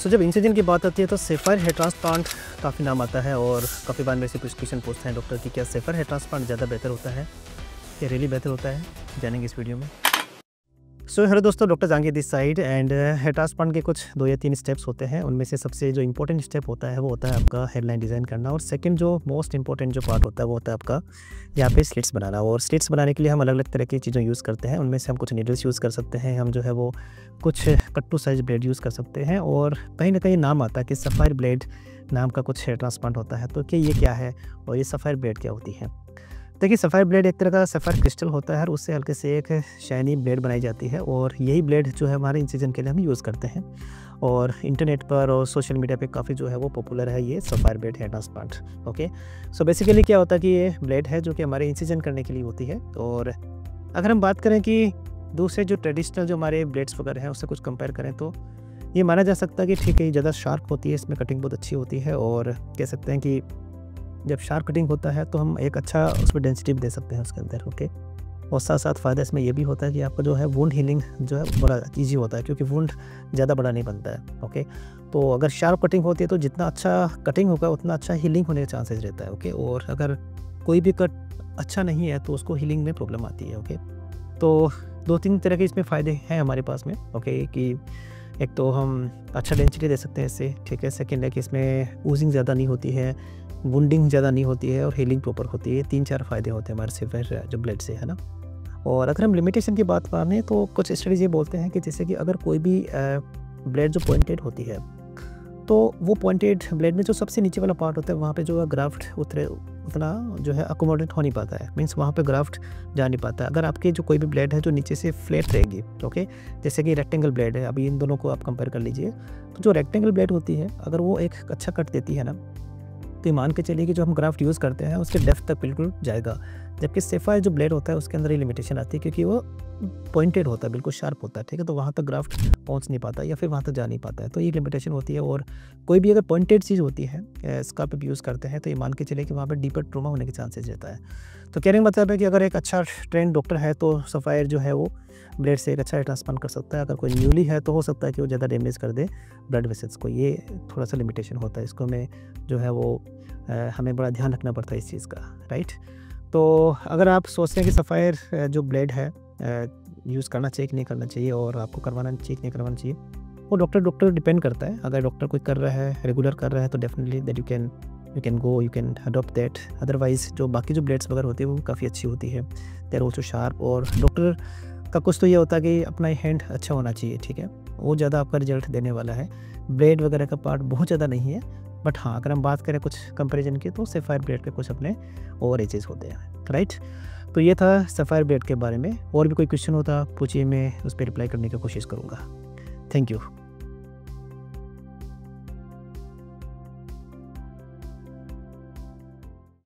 सो जब इंसिजन की बात आती है तो सेफायर हेयर ट्रांसप्लांट काफ़ी नाम आता है और काफ़ी बार मेरे से कुछ क्वेश्चन पूछते हैं डॉक्टर कि क्या सेफायर हेयर ट्रांसप्लांट ज़्यादा बेहतर होता है, क्या रियली बेहतर होता है, जानेंगे इस वीडियो में। सो हेलो दोस्तों, doctor Jahangir this side and hair transplant के कुछ 2 या 3 स्टेप्स होते हैं। उनमें से सबसे जो इंपॉर्टेंट स्टेप होता है वो होता है आपका हेयरलाइन डिज़ाइन करना, और सेकंड जो मोस्ट इंपॉर्टेंट जो पार्ट होता है वो होता है आपका यहाँ पे स्लिट्स बनाना। और स्लिट्स बनाने के लिए हम अलग अलग तरह की चीज़ें यूज़ करते हैं। उनमें से हम कुछ नीडल्स यूज़ कर सकते हैं, हम जो है वो कुछ कट्टू साइज ब्लेड यूज़ कर सकते हैं, और कहीं ना कहीं नाम आता है कि सफ़ायर ब्लेड नाम का कुछ हेयर ट्रांसप्लांट होता है। तो क्या ये क्या है और ये सफ़ायर ब्लेड क्या होती है? देखिए, सफ़ायर ब्लेड एक तरह का सफ़ायर क्रिस्टल होता है और उससे हल्के से एक शाइनी ब्लेड बनाई जाती है, और यही ब्लेड जो है हमारे इंसिजन के लिए हम यूज़ करते हैं। और इंटरनेट पर और सोशल मीडिया पे काफ़ी जो है वो पॉपुलर है ये sapphire blade hair transplant. Okay, so basically क्या होता है कि ये ब्लेड है जो कि हमारे इंसिजन करने के लिए होती है। और अगर हम बात करें कि दूसरे जो ट्रेडिशनल जो हमारे ब्लेड्स वगैरह हैं उससे कुछ कंपेयर करें तो ये माना जा सकता है कि ठीक है, ये ज़्यादा शार्प होती है, इसमें कटिंग बहुत अच्छी होती है, और कह सकते हैं कि जब शार्प कटिंग होता है तो हम एक अच्छा उसमें डेंसिटी भी दे सकते हैं उसके अंदर। ओके, और साथ साथ फ़ायदा इसमें ये भी होता है कि आपका जो है वुंड हीलिंग जो है बड़ा ईजी होता है, क्योंकि वुंड ज़्यादा बड़ा नहीं बनता है। ओके, तो अगर शार्प कटिंग होती है तो जितना अच्छा कटिंग होगा उतना अच्छा हीलिंग होने का चांसेस रहता है। ओके, और अगर कोई भी कट अच्छा नहीं है तो उसको हीलिंग में प्रॉब्लम आती है। ओके, तो 2-3 तरह के इसमें फ़ायदे हैं हमारे पास में। ओके, कि एक तो हम अच्छा डेंसिटी दे सकते हैं इससे, ठीक है। सेकेंड है कि इसमें ऊजिंग ज़्यादा नहीं होती है, वुंडिंग ज़्यादा नहीं होती है, और हीलिंग प्रॉपर होती है। 3-4 फ़ायदे होते हैं हमारे सफ़ायर जो ब्लेड से, है ना। और अगर हम लिमिटेशन की बात मानें तो कुछ स्टडीज़ ये बोलते हैं कि जैसे कि अगर कोई भी ब्लेड जो पॉइंटेड होती है तो वो पॉइंटेड ब्लेड में जो सबसे नीचे वाला पार्ट होता है वहाँ पे जो है ग्राफ्ट उतना जो है अकोमोडेट हो नहीं पाता है, मीन्स वहाँ पे ग्राफ्ट जा नहीं पाता। अगर आपकी जो कोई भी ब्लेड है जो नीचे से फ्लैट रहेगी, ओके, जैसे कि रेक्टेंगल ब्लेड है, अभी इन दोनों को आप कंपेयर कर लीजिए, तो जो रेक्टेंगल ब्लेड होती है अगर वो एक अच्छा कट देती है ना, तो मान के चलिए कि जो हम ग्राफ्ट यूज़ करते हैं उसके डेप्थ तक बिल्कुल जाएगा। जबकि सफ़ायर जो ब्लेड होता है उसके अंदर ये लिमिटेशन आती है, क्योंकि वो पॉइंटेड होता है, बिल्कुल शार्प होता है, ठीक है, तो वहाँ तक ग्राफ्ट पहुँच नहीं पाता या फिर वहाँ तक जा नहीं पाता है, तो ये लिमिटेशन होती है। और कोई भी अगर पॉइंटेड चीज़ होती है स्काल्प पे यूज़ करते हैं तो ये मान के चलिए कि वहाँ पर डीपर ट्रोमा होने के चांसेस रहता है। तो कहने का मतलब है कि अगर एक अच्छा ट्रेंड डॉक्टर है तो सफ़ायर जो है वो ब्लेड से एक अच्छा ट्रांसप्लांट कर सकता है। अगर कोई न्यूली है तो हो सकता है कि वो ज़्यादा डैमेज कर दे ब्लड वेसल्स को, ये थोड़ा सा लिमिटेशन होता है। इसको में जो है वो हमें बड़ा ध्यान रखना पड़ता है इस चीज़ का, राइट। तो अगर आप सोचते हैं कि सफ़ायर जो ब्लेड है यूज़ करना चाहिए कि नहीं करना चाहिए, और आपको करवाना चाहिए कि नहीं करवाना चाहिए, वो डॉक्टर डिपेंड करता है। अगर डॉक्टर कोई कर रहा है, रेगुलर कर रहा है, तो definitely that you can adopt that. Otherwise जो बाकी जो ब्लेड्स वगैरह होती है वो काफ़ी अच्छी होती है, दे आर ऑल्सो शार्प। और डॉक्टर का कुछ तो ये होता है कि अपना हैंड अच्छा होना चाहिए, ठीक है, वो ज़्यादा आपका रिजल्ट देने वाला है। ब्लेड वगैरह का पार्ट बहुत ज़्यादा नहीं है, बट हाँ, अगर हम बात करें कुछ कंपैरिजन की तो सफ़ायर ब्लेड के कुछ अपने और एजेस होते हैं, राइट। तो ये था सफ़ायर ब्लेड के बारे में। और भी कोई क्वेश्चन होता पूछिए, मैं उस पर रिप्लाई करने की कोशिश करूँगा। Thank you.